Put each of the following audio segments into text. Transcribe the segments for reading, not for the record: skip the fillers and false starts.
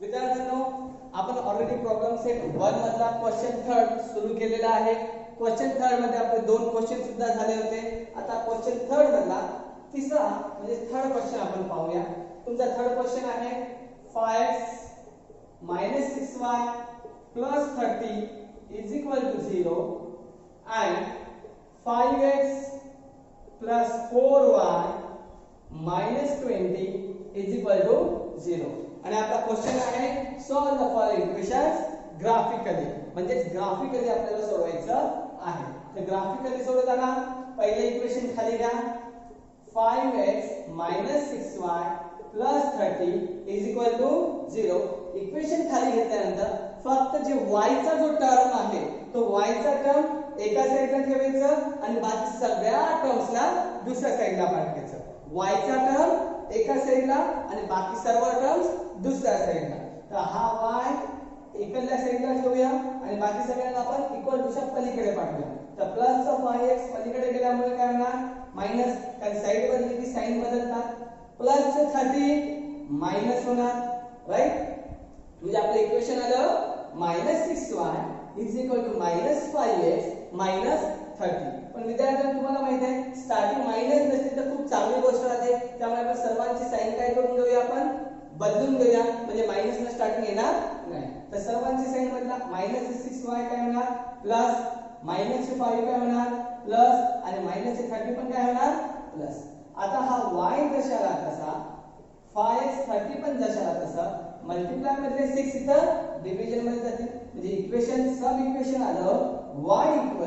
विद्यार्थ्यांनो, आपण already problem set 1 मधला क्वेश्चन थर्ड सुरू केलेला आहे. क्वेश्चन थर्ड मध्ये आपले दोन क्वेश्चन सुद्धा झाले होते. आता क्वेश्चन थर्ड मधला तिसरा म्हणजे थर्ड क्वेश्चन आपण पाहूया. तुमचा थर्ड क्वेश्चन आहे 5x - 6y + 30 = 0 and 5x + 4y - 20 = 0. आणि आपला क्वेश्चन आहे solve the following equations graphically. म्हणजे ग्राफिकली आपल्याला सोडवायचं आहे. तर ग्राफिकली सोडवताना पहिले इक्वेशन खाली घ्या. 5x - 6y + 30 = 0. इक्वेशन खाली घेतल्यानंतर फक्त जे y चा जो टर्म आहे तो y चा टर्म एका साइडला ठेवायचं आणि बाकी सगळ्या टर्म्सला दुसऱ्या साइडला पाठवायचं. y चा टर्म एका साइडला आणि बाकी सर्व टर्म्स दुसऱ्या साइडला. तर हा y इकडल्या साइडला ठेवूया आणि बाकी सगळ्यांना आपण इक्वल टूच्या पलीकडे पाठवूया. तर प्लस चा 5x पलीकडे गेल्यामुळे काय होणार मायनस, कारण साइड बदलली की साइन बदलतात. प्लस चे 30 मायनस होणार, राइट. म्हणजे आपलं इक्वेशन आलं -6y = -5x - 30. पण विद्यार्थ्यांनो, तुम्हाला माहित आहे स्टार्टिंग मायनस नसते तर खूप चांगली गोष्ट राहते. त्यामुळे आपण सर्वांची साइन काय करून घेऊया, आपण बदलून घेऊया. म्हणजे मायनस न स्टार्टिंग येणार नाही. तर सर्वांची साइन बदला. -6y काय होणार प्लस, -5 काय होणार प्लस आणि -30 पण काय होणार प्लस. आता हा y जशाला तसा 5x 30 पण जशाला तसा मल्टिप्लाय मध्ये 6 इथं डिव्हिजन मध्ये जातील. म्हणजे इक्वेशन सब इक्वेशन आलं y =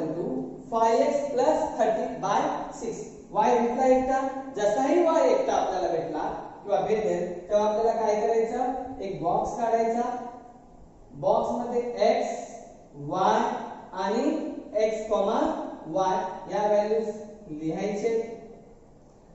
5x + 30/6. y भेटला एकटा. जसाही y एकटा आपल्याला भेटला किंवा भेटेल तेव्हा आपल्याला काय करायचं, एक बॉक्स काढायचा. बॉक्स मध्ये x y आणि x, y या व्हॅल्यूज लिहायचे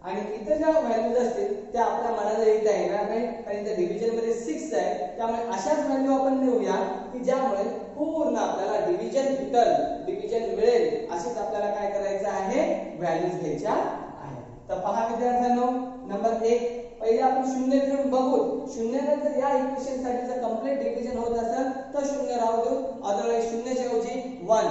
आणि इथे ज्या व्हॅल्यूज असतील त्या आपल्या मनाला लिहिता येणार नाही, कारण त्या डिव्हिजन मध्ये 6 आहे. त्यामुळे अशाच व्हॅल्यू आपण लिहूया की ज्यामुळे पूर्ण आपल्याला डिव्हिजन मिळेल. अशीच आपल्याला काय करायचं आहे, व्हॅल्यूज घ्यायच्या आहेत. तर पहा विद्यार्थ्यांनो, नंबर 1 पहिले आपण शून्य ठेवून बघू. शून्याने जर या इक्वेशन साठी जर कंप्लीट डिव्हिजन होत असेल तर शून्य राहू देऊ, अदरवाइज शून्याच्या ऐवजी 1.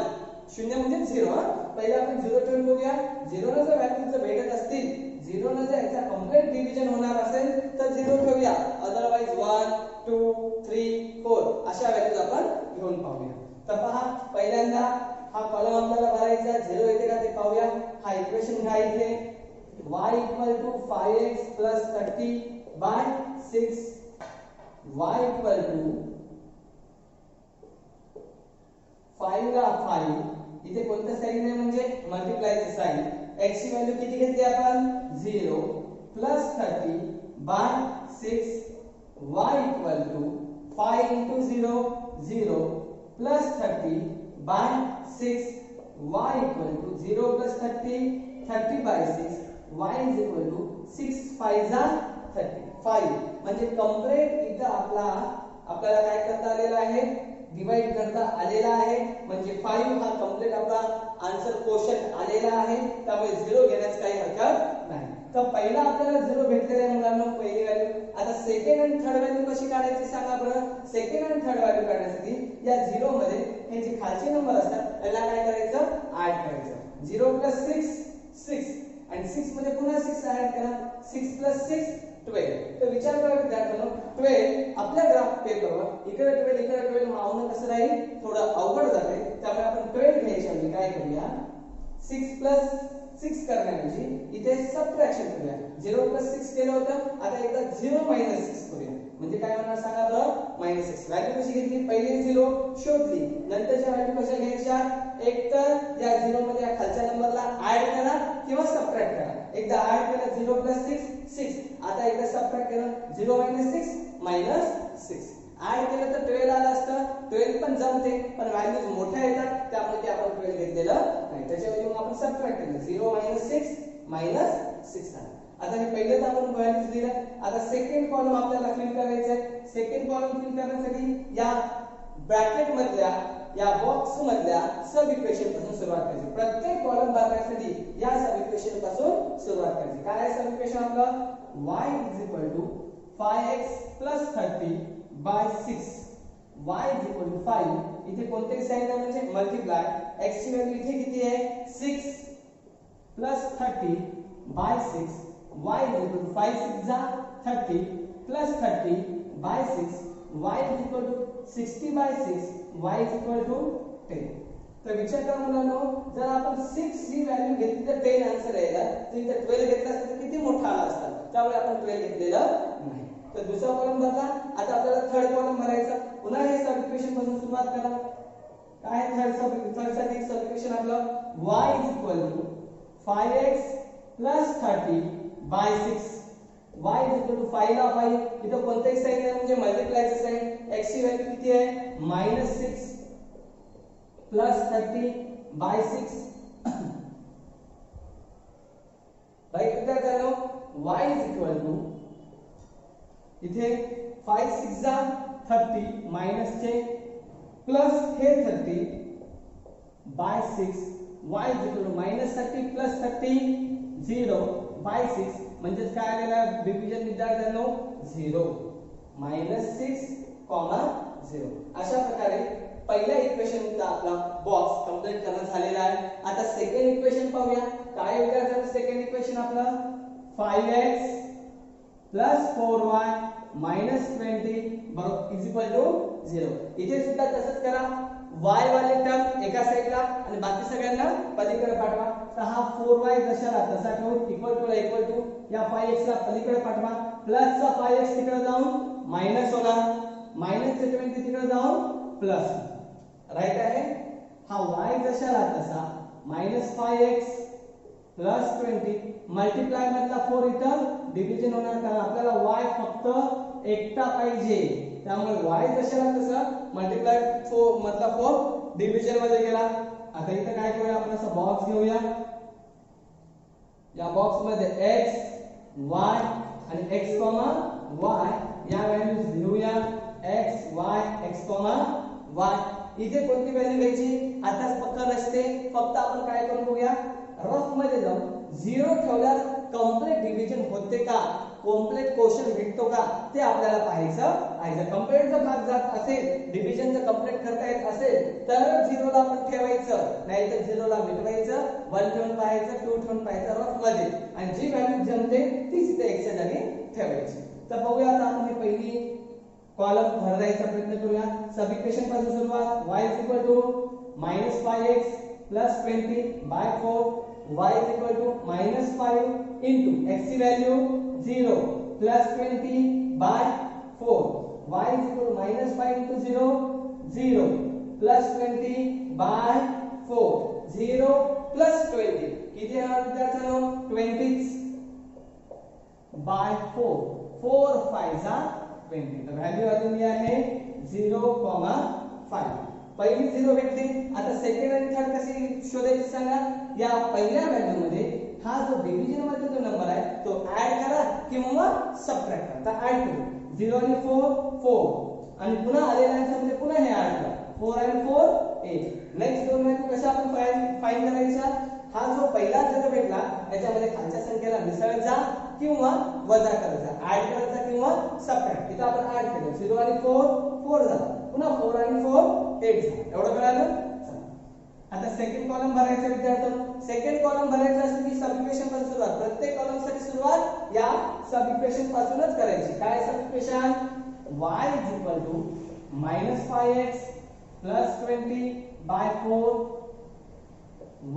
शून्य म्हणजे 0. पहिले आपण 0 ठेवून बघूया. 0 ने जर व्हॅल्यूज जर भेटत असतील, 0 ने जर याचा कंप्लीट डिव्हिजन होणार असेल तर 0 ठेवूया, अदरवाइज 1 2 3 4 अशा व्हॅल्यूज आपण घेऊन पाहूया. तर पहा पहिल्यांदा हा कॉलम आपल्याला भरायचा. 0 येते का ते पाहूया. हा इक्वेशन घ्या इथे. y = 5x + 30/6. y = 5 ला 5 इथे कोणतं साइन आहे म्हणजे मल्टिप्लायचं साइन. x ची व्हॅल्यू किती घेतली आपण 0 + 30/6. y = 5 * 0 0 + 30/6. y = 0 + 30 30/6. y = 6 5 30 5. म्हणजे कंप्लीट इथं आपल्याला काय करता आलेलं आहे, डिवाइड करता आलेला आहे. म्हणजे 5 हा कंप्लीट आपला आन्सर क्वेश्चन आलेला आहे. त्यामुळे 0 घेण्यास काही हरकत नाही. तर पहिला आपल्याला 0 भेटलेला आहे मुलांनो, पहिली व्हॅल्यू. आता सेकंड आणि थर्ड व्हॅल्यू कशी काढायची सांगा बरं. सेकंड आणि थर्ड व्हॅल्यू काढण्यासाठी या 0 मध्ये हे जे खालचे नंबर असतात त्याला काय करायचं, ऍड करायचं. 0 + 6 6 आणि 6 मध्ये पुन्हा 6 ऍड करा. 6 + 6 12. तर विचार करा विद्यार्थ्यांनो, 12 आपल्या ग्राफ पेपरवर इकडे 12 इकडे 12 मावणं कसं राहील, थोडं अवघड जाते. त्यामुळे आपण 12 घ्यायच्या म्हणजे काय करूया, 6 + 6 करण्याऐवजी इथे सबट्रॅक्शन करूया. 0 + 6 केलं होतं, आता एकदा 0 - 6 करूया. म्हणजे काय होणार सांगा बरं, -6. व्हॅल्यू कशी घेतली, पहिले 0 शोधली, नंतरच्या व्हॅल्यू कशा घ्यायच्या, एक तर या 0 मध्ये या खालच्या नंबरला ऍड करा किंवा सबट्रॅक्ट करा. एकदा ऍड केलं 0 + 6 6. आता एकदा सबट्रॅक्ट केलं 0 - 6 -6. ऍड केलं तर 12 आलं असतं. 12 पण जमते, पण व्हॅल्यूज मोठ्या येतात त्यामुळे ते आपण 12 घेतलेलं नाही. त्याच्याऐवजी आपण सबट्रॅक्ट केलं 0 - 6 -6 आलं. आता हे पहिलेच आपण व्हॅल्यूज दिल्या. आता सेकंड कॉलम आपल्याला फिल करायचा आहे. सेकंड कॉलम फिल करण्यासाठी या ब्रॅकेट मधल्या या बॉक्स मधल्या सब इक्वेशन पासून सुरुवात करायची. प्रत्येक कॉलम भरण्यासाठी या सब इक्वेशन पासून सुरुवात करायची. काय आहे सब इक्वेशन आपलं, y = 5x + 30 by 6 y is equal to 5 इथे कोणतेही साइन आहे म्हणजे मल्टिप्लाय x ची व्हॅल्यू इथे किती आहे 6 plus 30 by 6 y is equal to 5 6 जा 30 plus 30 by 6 y is equal to 60 by 6 y is equal to 10. तर विचार करा मुलांनो जर आपण 6 ही व्हॅल्यू घेतली तर 10 आन्सर येईल तर इथे 12 घेतला असता तर किती मोठा आला असता त्यामुळे आपण 12 घेतलेलं नाही. तर दुसरा कॉलम बघा आता आपल्याला थर्ड कॉलम भरायचा पुन्हा हे सब इक्वेशन पासून सुरुवात करा. काय थर्ड साठी सब इक्वेशन आपलं y is equal to 5x plus 30 by 6 y is equal to 5 ला 5 इथं कोणतेही साइन नाही म्हणजे मल्टिप्लायचं साइन x ची व्हॅल्यू किती आहे -6 प्लस 30 बाय 6 राइट काय झालं y इज इक्वल टू इथे 5 6 जा 30 माइनस चे प्लस हे 30 by 6 y is equal to -30 plus 30 0 by 6 म्हणजे काय आलेलं डिव्हिजन विद्यार्थ्यांनो 0 -6, 0 अशा प्रकारे पहिल्या इक्वेशनचा आपला बॉक्स कंप्लीट करणं झालेला आहे. आता सेकंड इक्वेशन पाहूया. काय विद्यार्थ्यांनो सेकंड इक्वेशन आपलं 5x प्लस 4y माइनस 20 बरोबर इज इक्वल टू 0. इथे सुद्धा तसंच करा y वाले टर्म एका साइडला आणि बाकी सगळ्यांना पलीकडे पाठवा. तर हा 4y जशाला तसा ठेवून इक्वल टू या 5x ला पलीकडे पाठवा प्लस चा 5x तिकडे जाऊन माइनस होणार माइनस चे 20 तिकडे जाऊन प्लस राइट आहे. हा y जशाला तसा -5x प्लस 20 मल्टिप्लाय मधला 4 इथं डिव्हिजन होणार कारण आपल्याला y फक्त एकटा पाहिजे त्यामुळे y जशाला तसा मल्टिप्लाय 4 मधला 4 डिव्हिजन मध्ये गेला. आता इथं काय करूया आपण असा बॉक्स घेऊया. या बॉक्स मध्ये x y आणि x, y या व्हॅल्यूज लिहूया x y x, y. इथे कोणती व्हॅल्यू घ्यायची आताच पक्का नसते फक्त आपण काय करून बघूया रफ मध्ये जाऊ 0 ठेवल्यावर कंप्लीट डिव्हिजन होते का कॉम्प्लेक्स क्वेश्चन भेटतो का ते आपल्याला पाहायचं आहे. जर कंप्लीट जर भाग जात असेल डिव्हिजन जर कंप्लीट करता येत असेल तर 0 ला आपण ठेवायचं नाही तर 0 ला मिटवायचं 1 ठेवून पाहायचं 2 ठेवून पाहायचं रफ मध्ये आणि जी व्हॅल्यू जमते तीच इथे x च्या जागी ठेवायची. तर बघूया आता आपण ही पहिली कॉलम भरायचा प्रयत्न करूया. सब इक्वेशन पासून सुरुवात y is equal to -5x plus 20 by 4 y is equal to -5 into x की value 0 plus 20 by 4 y is equal to -5 into 0 0 plus 20 by 4 0 plus 20 किती येणार विद्यार्थ्यांनो 20 by 4 4 5 जा 20 तर व्हॅल्यू आलेली आहे 0,5 पहिली 0 भेटली. आता सेकंड आणि थर्ड कशी शोधायची सांगा. या पहिल्या व्हॅल्यू मध्ये हा जो डिव्हिजन मध्ये जो नंबर आहे तो ऍड करा किंवा सबट्रॅक्ट करा. तर ऍड करू 0 आणि 4 4 आणि पुन्हा आलेल्या आन्सर मध्ये पुन्हा हे ऍड करा 4 आणि 4 8. नेक्स्ट दोन व्हॅल्यू कशा आपण फाइंड करायचा. हा जो पहिला 0 भेटला याच्यामध्ये खालच्या संख्येला मिसळत जा किंवा वजा करत जा ऍड करत जा किंवा सबट्रॅक्ट. इथं आपण ऍड केलं 0 आणि 4 4 झाला पुन्हा 4 आणि 4 8 झाला. एवढं कळालं. आता सेकंड कॉलम भरायचा विद्यार्थ्यांनो. सेकंड कॉलम भरायचा असेल की सब इक्वेशन पासून सुरुवात प्रत्येक कॉलम साठी सुरुवात या सब इक्वेशन पासूनच करायची. काय सब equation y is equal to -5x plus 20 by 4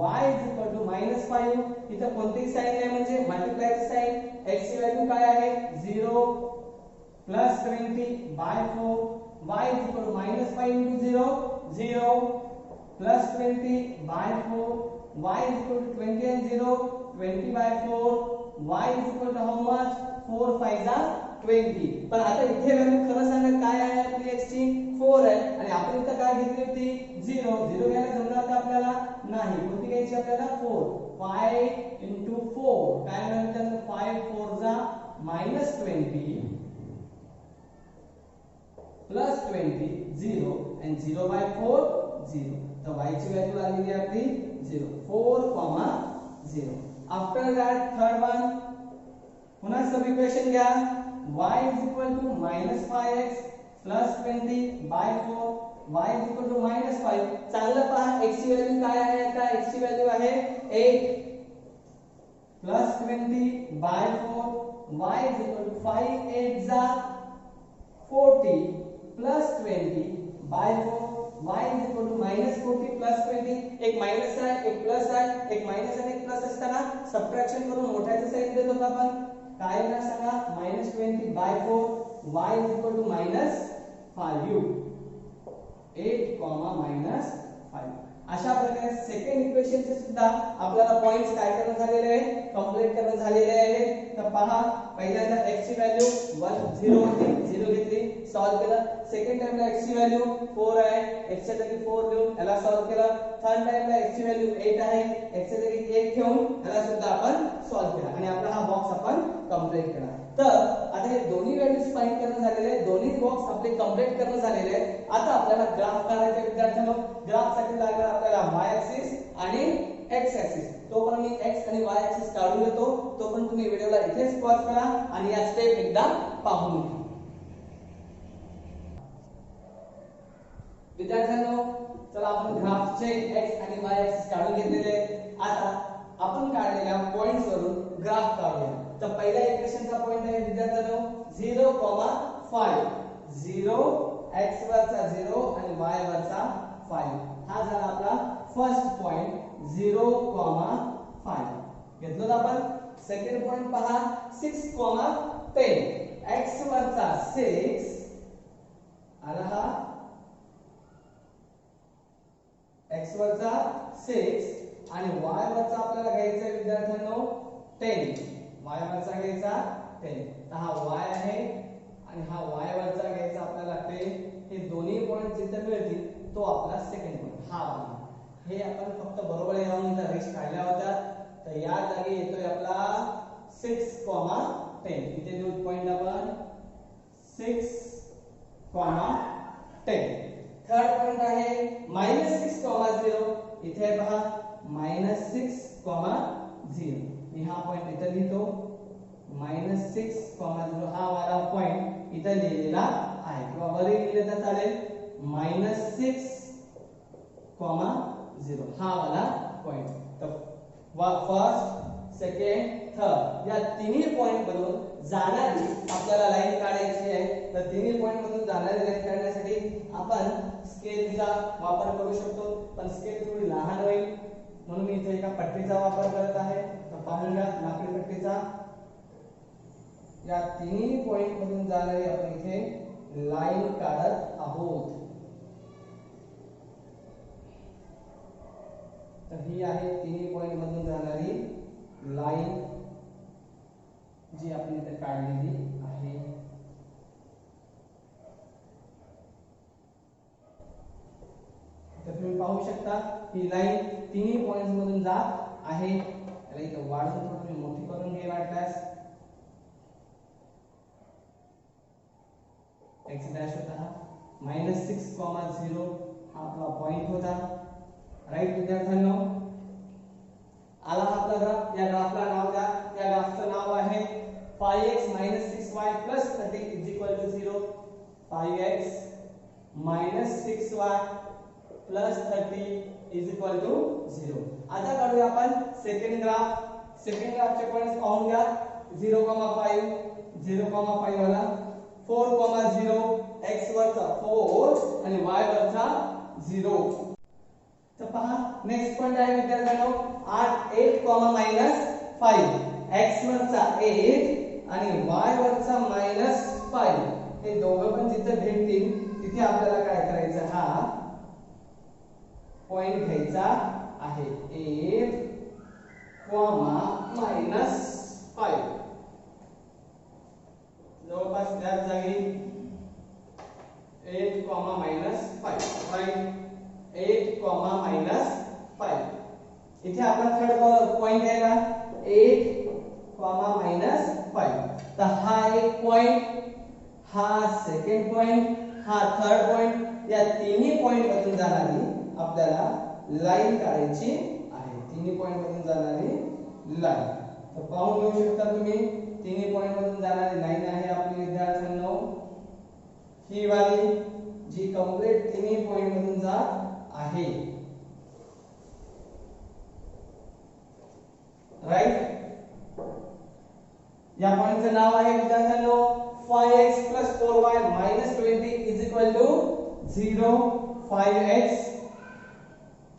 y is equal to -5 इथं कोणतीही साइन नाही म्हणजे मल्टिप्लायची साइन x ची व्हॅल्यू काय आहे 0 plus 20 by 4 y is equal to -5 into 0 0 plus 20 by 4 y is equal to 20 and 0 20 by 4 y is equal to how much 4 5 are 20. पण आता इथे व्हॅल्यू खरं सांगा काय आहे आपली x ची 4 आहे आणि आपण इथं काय घेतली होती 0 0 घ्यायला जमणार का आपल्याला नाही. कोणती घ्यायची आपल्याला 4 5 into 4 काय म्हणतात 5 4 जा -20 plus 20 0 and 0 by 4 0. तो y ची व्हॅल्यू आलेली आहे आपली 0 4,0. आफ्टर दॅट थर्ड वन पुन्हा सब इक्वेशन घ्या y is equal to -5x plus 20 by 4 y is equal to -5. चांगलं पहा x ची व्हॅल्यू काय आहे. आता x ची व्हॅल्यू आहे 8 plus 20 by 4 y is equal to 5 8 जा 40 plus 20 by 4 y is equal to -40 plus 20. एक माइनस आहे एक प्लस आहे. एक माइनस आणि एक प्लस असताना सबट्रॅक्शन करून मोठ्याचं साइन देत होतो आपण. काय येणार सांगा. -20 by 4 y is equal to -5 8 -5. अशा प्रकारे सेकंड इक्वेशनचे सुद्धा आपल्याला पॉइंट्स काय करणं झालेले आहे. कंप्लीट करणं झालेले आहे. तर पहा पहिल्यांदा x ची व्हॅल्यू 1 0 होती 0 घेतली सॉल्व केलं. सेकंड टाइमला x ची व्हॅल्यू 4 आहे x च्या जागी 4 देऊन याला सॉल्व केलं. थर्ड टाइमला x ची व्हॅल्यू 8 आहे x च्या जागी 1 ठेवून याला सुद्धा आपण सॉल्व केला आणि आपला हा बॉक्स आपण कंप्लीट केला. तर आता हे दोन्ही व्हॅल्यूज फाइंड करणं झालेले आहे. दोन्ही बॉक्स आपले कंप्लीट करणं झालेले आहे. आता आपल्याला ग्राफ काढायचा विद्यार्थ्यांनो. ग्राफ साठी लागणार आपल्याला y ऍक्सिस आणि x ऍक्सिस. तो पण मी x आणि y ऍक्सिस काढून देतो. तो पण तुम्ही व्हिडिओला इथेच पॉज करा आणि या स्टेप एकदा पाहून घ्या. विद्यार्थ्यांनो चला आपण ग्राफचे x आणि y ऍक्सिस काढून घेतलेले आहेत. आता आपण काढलेल्या पॉइंट्स वरून ग्राफ काढूया. तर पहिला इक्वेशनचा पॉइंट आहे विद्यार्थ्यांनो 0, 5 0 x वरचा 0 आणि y वरचा 5. हा झाला आपला फर्स्ट पॉइंट 0, 5 घेतलं आपण. सेकंड पॉइंट पहा 6, 10 x वरचा 6 आला हा x वरचा 6 आणि y वरचा आपल्याला घ्यायचा आहे विद्यार्थ्यांनो 10. y वरचा घ्यायचा 10. तर हा y आहे आणि हा y वरचा घ्यायचा आपल्याला 10. हे दोन्ही पॉइंट जिथे मिळतील तो आपला सेकंड पॉइंट हा वाला. हे आपण फक्त बरोबर येऊन जर रेष काढल्या होत्या तर या जागी येतोय आपला 6, 10. इथे देऊ पॉइंट आपण 6, 10. थर्ड पॉइंट आहे -6, 0. इथे पहा -6, 0. मी हा पॉइंट इथे लिहितो. -6, 0 हा वाला पॉइंट इथे लिहिलेला आहे किंवा वरी लिहिले तर चालेल. -6, 0 हा वाला पॉइंट. तर फर्स्ट सेकंड थर्ड या तिन्ही पॉइंट मधून जाणारी आपल्याला लाईन काढायची आहे. तर तिन्ही पॉइंट मधून जाणारी लाईन काढण्यासाठी आपण स्केलचा वापर करू शकतो. पण स्केल थोडी लहान होईल म्हणून मी इथे एका पट्टीचा वापर करत आहे. तर पाहून घ्या लाकडी पट्टीचा. या तिन्ही पॉइंट मधून जाणारी आपण इथे लाईन काढत आहोत. तर ही आहे तिन्ही पॉइंट मधून जाणारी लाईन जी आपण इथे काढलेली आहे. तर तुम्ही पाहू शकता ही लाईन तिन्ही पॉइंट्स मधून जात आहे. याला इथे वाढवून थोडी मोठी करून घे वाटल्यास. x डॅश होता हा -6, 0 हा आपला पॉइंट होता. राईट विद्यार्थ्यांनो आला आपला ग्राफ. या ग्राफला नाव द्या. या ग्राफचं नाव आहे 5x - 6y + 30 = 0. 5x - 6y + 30 = 0. आता काढूया आपण सेकंड ग्राफ. सेकंड ग्राफचे पॉइंट्स पाहून घ्या. 0, 5 0,5 वाला 4, 0 x वरचा 4 आणि y वरचा 0. तर पहा नेक्स्ट पॉइंट आहे विद्यार्थ्यांनो 8, -5 x वरचा 8 आणि y वरचा -5. हे दोघं पण जिथे भेटतील तिथे आपल्याला काय करायचं हा पॉइंट घ्यायचा आहे 8, -5. जवळपास त्याच जागी 8, -5 राईट. 8, -5 इथे आपला थर्ड पॉइंट आहे ना 8, -5. तर हा एक पॉइंट, हा सेकंड पॉइंट, हा थर्ड पॉइंट. या तिन्ही पॉइंट मधून जाणारी आपल्याला लाईन काढायची आहे. तिन्ही पॉइंट मधून जाणारी लाईन. तर पाहून घेऊ शकता तुम्ही तिन्ही पॉइंट मधून जाणारी लाईन आहे आपली विद्यार्थ्यांनो ही वाली जी कंप्लीट तिन्ही पॉइंट मधून जात आहे, राइट. या पॉइंटचं नाव आहे विद्यार्थ्यांनो 5x + 4y - 20 = 0. 5x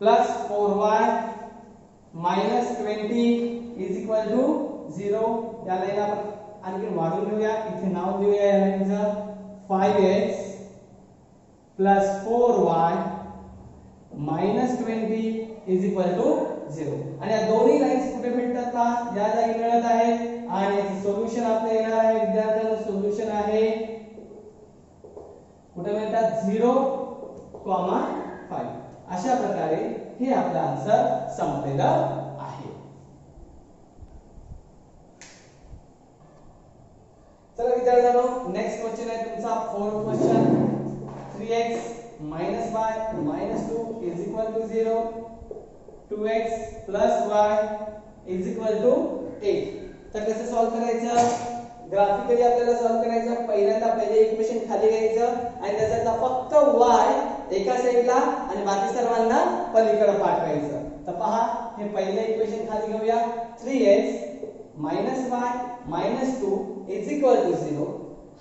+ 4y - 20 = 0. या लाईनला आपण आणखी वाढवून घेऊया. इथे नाव देऊया या लाईनचं 5x + 4y - 20 = 0. आणि या दोन्ही लाईन्स कुठे भेटतात पहा, या जागी मिळत आहेत. आणि याचं सोल्युशन आपल्याला येणार आहे विद्यार्थ्यांनो. सोल्युशन आहे कुठे मिळतात 0, 5. अशा प्रकारे हे आपलं आन्सर संपलेलं आहे. चला विद्यार्थ्यांनो, नेक्स्ट क्वेश्चन आहे तुमचा 4th question. 3x - y - 2 = 0. 2x + y = 8. तर कसं सॉल्व करायचं, ग्राफिकली आपल्याला सॉल्व करायचं. पहिल्यांदा पहिले इक्वेशन खाली घ्यायचं आणि त्याच्यातला फक्त y एका साइडला आणि बाकी सर्वांना पलीकडे पाठवायचं. तर पहा, हे पहिले इक्वेशन खाली घेऊया. 3x - y - 2 = 0.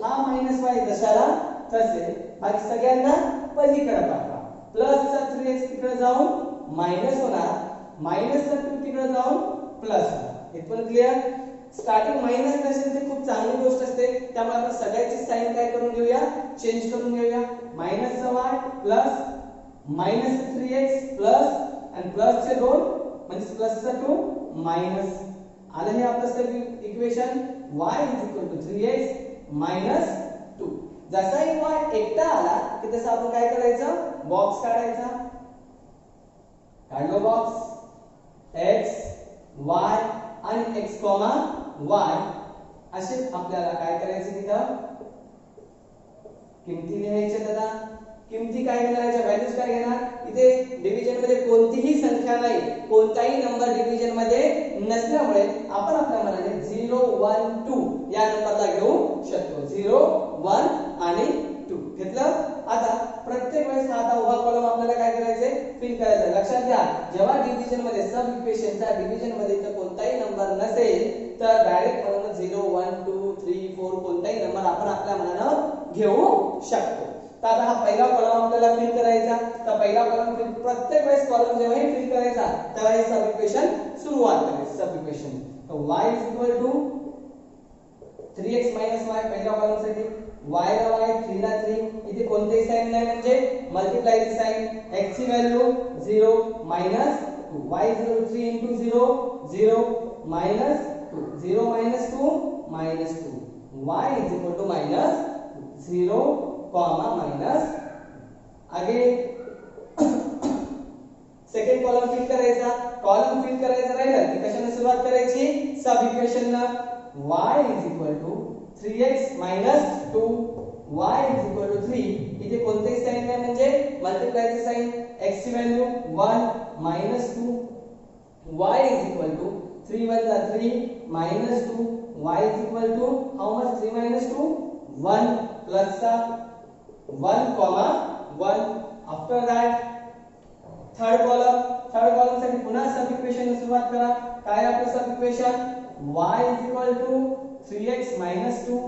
हा -y जशाला तसे बाकी सगळ्यांना पलीकडे पाठवा. प्लसचा 3x तिकडे जाऊन मायनस होणार, मायनसचा 2 तिकडे जाऊन प्लस होणार. इथपर्यंत क्लिअर. स्टार्टिंग मायनस नसेल तर खूप चांगली गोष्ट असते, त्यामुळे आपण सगळ्याची साइन काय करून घेऊया, चेंज करून घेऊया. मायनसचा y plus minus 3x plus आणि प्लसचे 2 म्हणजे प्लसचा 2 मायनस. आलं हे आपलं इक्वेशन y = 3x - 2. जसाही y एकटा आला की तसं आपण काय करायचं, बॉक्स काढायचा. काढलो बॉक्स. x y आणि x, y असे आपल्याला काय करायचं, तिथं किमती लिहायच्या. दादा किमती काय घेणार, व्हॅल्यूज काय घेणार. इथे डिव्हिजन मध्ये कोणतीही संख्या नाही, कोणताही नंबर डिव्हिजन मध्ये नसल्यामुळे आपण आपल्या मनाने 0 1 2 या नंबरला घेऊ शकतो. 0 1 आणि 2 घेतलं. आता प्रत्येक वेळेस हा आता उभा कॉलम आपल्याला काय करायचंय, फिल करायचा. लक्षात घ्या, जेव्हा डिव्हिजन मध्ये सब इक्वेशनचा डिव्हिजन मध्ये तर कोणताही नंबर नसेल तर डायरेक्ट म्हणून 0 1 2 3 4 कोणताही नंबर आपण आपल्या मनाने घेऊ शकतो. तर आता हा पहिला कॉलम आपल्याला फिल करायचा. तर पहिला कॉलम फिल, प्रत्येक वेळेस कॉलम जेव्हा फिल करायचा तेव्हा हे सब इक्वेशन सुरुवात करायची. सब इक्वेशन तर y = 3x - y पहिल्या कॉलम साठी, y ला y 3 ला 3, इथे कोणतेही साइन नाही म्हणजे मल्टिप्लायची साइन. x ची value 0 - 2, y = 3 * 0 0 - 2, 0 - 2 - 2, y = -0, again second column fill करायचा. कॉलम फिल करायचा राहिला की कशाने सुरुवात करायची, सब इक्वेशन ना. y = 3x - 2, y = 3, इथे कोणतेही साइन नाही म्हणजे मल्टिप्लायची साइन. x ची value 1 - 2, y = 3 * 3 - 2, y = how much, 3 - 2 1 plus चा 1, 1. आफ्टर दैट थर्ड कॉलम साठी पुन्हा सब इक्वेशन सुरुवात करा. काय आपलं सब इक्वेशन, y = 3x - 2,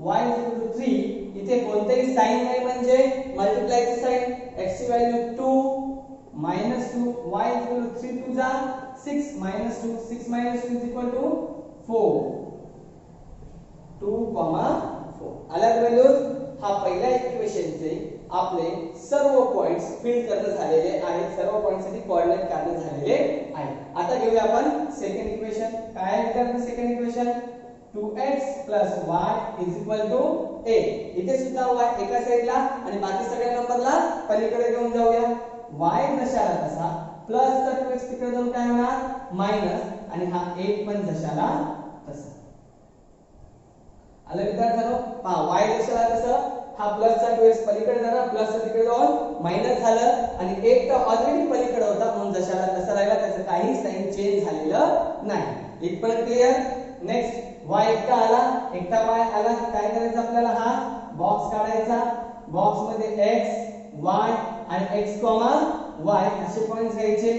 y = 3, इथे कोणतेही साइन नाही म्हणजे मल्टिप्लायची साइन. x ची व्हॅल्यू 2 - 2, y = 3 2 जा 6 - 2, 6 - 2 = 4, 2, 4. अलग व्हॅल्यूज. हा पहिल्या इक्वेशनचे आपले सर्व पॉइंट्स फिल करणं झालेले आहेत, सर्व पॉइंट साठी कोऑर्डिनेट काढणं झालेले आहे. आता घेऊया आपण सेकंड इक्वेशन. काय आहे तर सेकंड इक्वेशन, 2x + y = 8. इथे सुद्धा y एका साइडला आणि बाकी सगळ्या नंबरला पलीकडे घेऊन जाऊया. y जशाला तसा, प्लसचा 2x तिकडे जाऊन काय होणार, मायनस, आणि हा 8 पण जशाला तसा. आलं विद्यार्थ्यांनो, पहा y जशाला तसं, हा प्लसचा 2x पलीकडे जाणार, प्लसचा तिकडे जाऊन मायनस झालं आणि 8 तर ऑलरेडी पलीकडे होता म्हणून जशाला तसा राहिला, त्याचं काही साइन चेंज झालेलं नाही. इथपर्यंत क्लिअर. नेक्स्ट y एकटा आला, एकटा y आला, काय करायचं आपल्याला, हा बॉक्स काढायचा. बॉक्स मध्ये x y आणि x y असे पॉइंट्स घ्यायचे.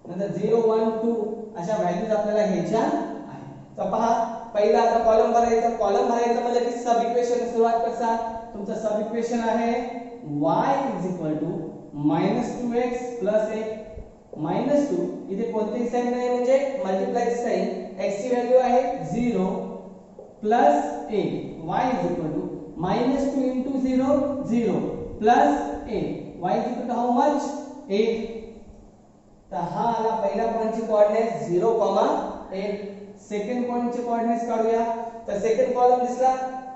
नंतर 0 1 2 अशा व्हॅल्यूज आपल्याला घ्यायच्या आहेत. तर पहा पहिला आता कॉलम भरायचा म्हणजे की सब इक्वेशन सुरुवात कसा. तुमचं सब इक्वेशन आहे y -2x 1 -2 इथे कोणतेही साइन नाही म्हणजे मल्टिप्लाय साइन. x ची व्हॅल्यू आहे 0 8 y -2 into 0 0 8 y how much 8. तर हा आला पहिला पॉइंटचे कोऑर्डिनेट्स 0, 8. सेकंड पॉइंटचे कोऑर्डिनेट्स काढूया. तर सेकंड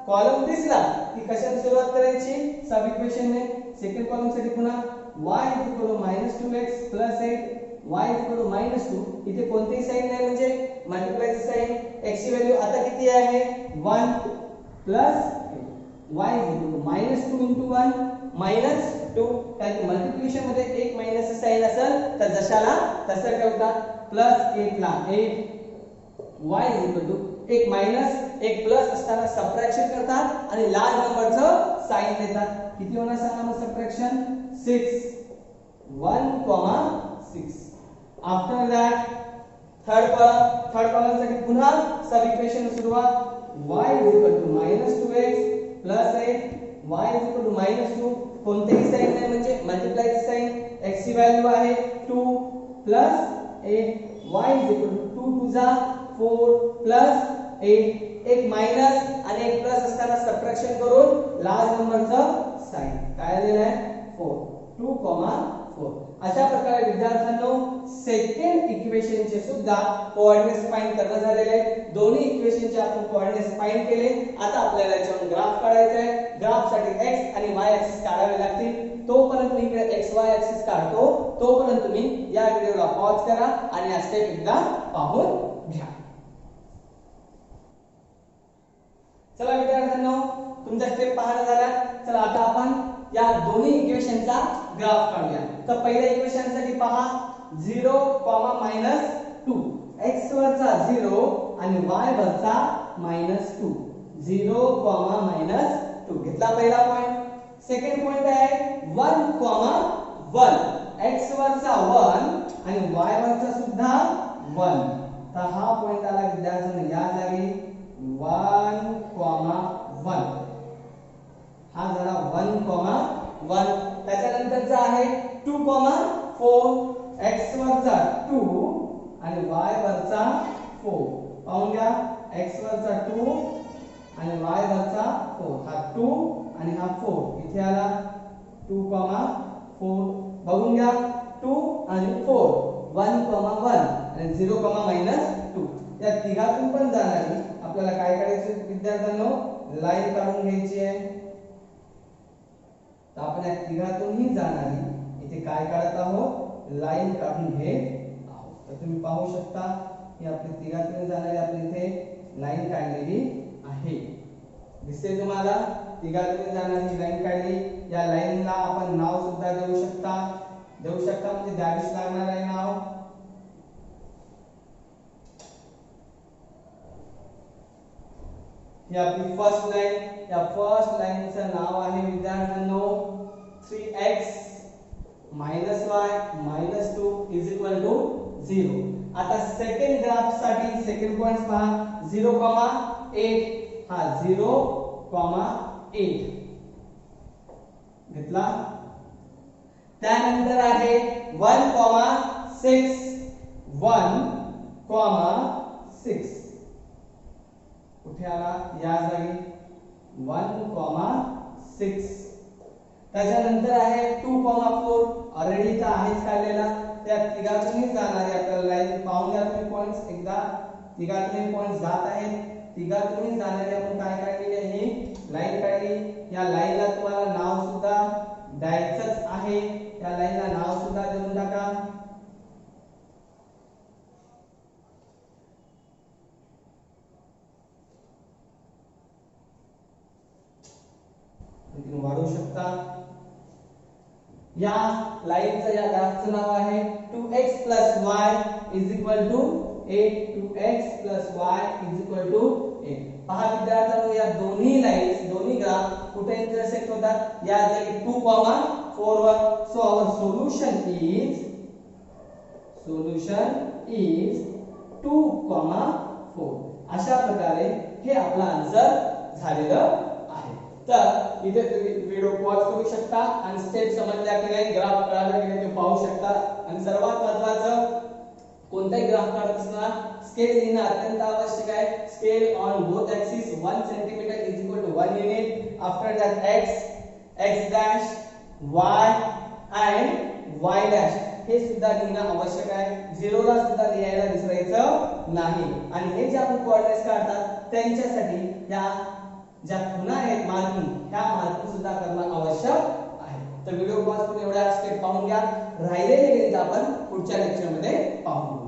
कॉलम दिसला की कशाने सुरुवात करायची सब इक्वेशन ने. सेकंड कॉलम साठी पुन्हा y -2x 8 y -2 इथे कोणतेही साइन नाही म्हणजे मल्टिप्लायची साइन. x ची व्हॅल्यू आता किती आहे 1 y -2 into 1 -2 कारण मल्टिप्लिकेशन मध्ये एक मायनस साइन असेल तर जशाला तसं ठेवतात. +8 ला 8 y एक मायनस एक प्लस असताना सबट्रॅक्शन करतात आणि लार्ज नंबरचं साइन देतात. किती होणार सांगा मग subtraction 6 1, 6. After that third column साठी पुन्हा सब इक्वेशन सुरुवात y -2x 8 y -2 कोणतेही साइन नाही म्हणजे मल्टिप्लायची साइन. x ची व्हॅल्यू आहे 2 8 y 2 4 8 एक मायनस आणि एक प्लस असताना सबट्रॅक्शन करून लार्ज नंबरचं साइन काय आलेलं आहे 4 2, 4. अशा प्रकारे विद्यार्थ्यांनो सेकंड इक्वेशनचे सुद्धा कोऑर्डिनेट्स फाइंड करणं झालेले आहे. दोन्ही इक्वेशनचे आपण कोऑर्डिनेट्स फाइंड केले. आता आपल्याला याच्यावर ग्राफ काढायचा आहे. ग्राफ साठी x आणि y ऍक्सिस काढावे लागतील. तोपर्यंत मी इकडे x y ऍक्सिस काढतो. तोपर्यंत तुम्ही या व्हिडिओला पॉज करा आणि या स्टेप एकदा पाहून घ्या. चला विद्यार्थ्यांनो तुमचा स्टेप पाहणं झाला. चला आता आपण या दोन्ही इक्वेशनचा ग्राफ काढूया. तर पहिल्या इक्वेशन साठी पहा 0, -2 x वरचा 0 आणि y वरचा -2 0, -2 घेतला पहिला पॉइंट. सेकंड पॉइंट आहे 1, 1 x वरचा 1 आणि y वरचा सुद्धा 1. तर हा पॉइंट आला विद्यार्थ्यांनो या जागी 1, 1 हा झाला 1, 1. त्याच्यानंतरचा आहे 2, 4 x वरचा 2 आणि y वरचा 4. पाहून घ्या x वरचा 2 आणि y वरचा 4. हा 2 आणि हा 4 इथे आला 2, 4. बघून घ्या 2 आणि 4 1, 1 आणि 0, -2 या तिघातून पण जाणारी आपल्याला काय काढायचं विद्यार्थ्यांनो लाईन काढून घ्यायची आहे. तर आपण या तिघातूनही जाणारी इथे काय काढत आहोत लाईन काढून घेत आहोत. तर तुम्ही पाहू शकता की आपली तिघातून जाणारी आपण इथे लाईन काढलेली आहे. दिसते तुम्हाला तिघातून जाणारी लाईन काढली. या लाईनला आपण नाव सुद्धा देऊ शकता म्हणजे द्यावीच लागणार आहे नाव. ही आपली फर्स्ट लाईन. या फर्स्ट लाईनचं नाव आहे विद्यार्थ्यांनो 3x -y -2 = 0. आता सेकंड ग्राफ साठी सेकंड पॉइंट्स पहा 0, 8 हा 0, 8 घेतला. त्यानंतर आहे 1, 6 1, 6 कुठे आला या जागी 1, 6. त्याच्यानंतर आहे 2, 4 ऑलरेडी इथं आहेच काढलेला. त्या तिघातूनही जाणारे आपल्याला लाईन पाहून घ्या तुम्ही पॉइंट्स एकदा. तिघातूनही पॉइंट्स जात आहेत. तिघातूनही जाणारी आपण काय काढलेली आहे लाईन काढली. या लाईनला तुम्हाला नाव सुद्धा द्यायचंच आहे. या लाईनला नाव सुद्धा देऊन टाका. तुम्ही वाढवू शकता. या लाईनचं या ग्राफचं नाव आहे 2x + y = 8 2x + y = 8. पहा विद्यार्थ्यांनो, या दोन्ही लाईन्स, दोन्ही ग्राफ कुठे इंटरसेक्ट होतात? या जागी 2, 4 वर. So our solution is 2, 4. अशा प्रकारे हे आपला आन्सर झालेलं आहे. तर इथे तुम्ही व्हिडिओ पॉज करू शकता आणि स्टेप समजल्या की नाही, ग्राफ कळाला की नाही ते पाहू शकता. आणि सर्वात महत्त्वाचं, कोणताही ग्राफ काढत असताना स्केल लिहिणं अत्यंत आवश्यक आहे. Scale on both axis 1 centimetre is equal to 1 unit. After that x dash y and y dash हे सुद्धा लिहिणं आवश्यक आहे. 0 ला सुद्धा लिहायला विसरायचं नाही. आणि हे जे आपण कोऑर्डिनेट्स काढतात त्यांच्यासाठी या ज्या खुणा आहेत मार्किंग, ह्या मार्किंग सुद्धा करणं आवश्यक आहे. तर व्हिडिओ पॉज करून एवढ्या स्टेप पाहून घ्या. राहिलेले गणित आपण पुढच्या लेक्चर मध्ये पाहू.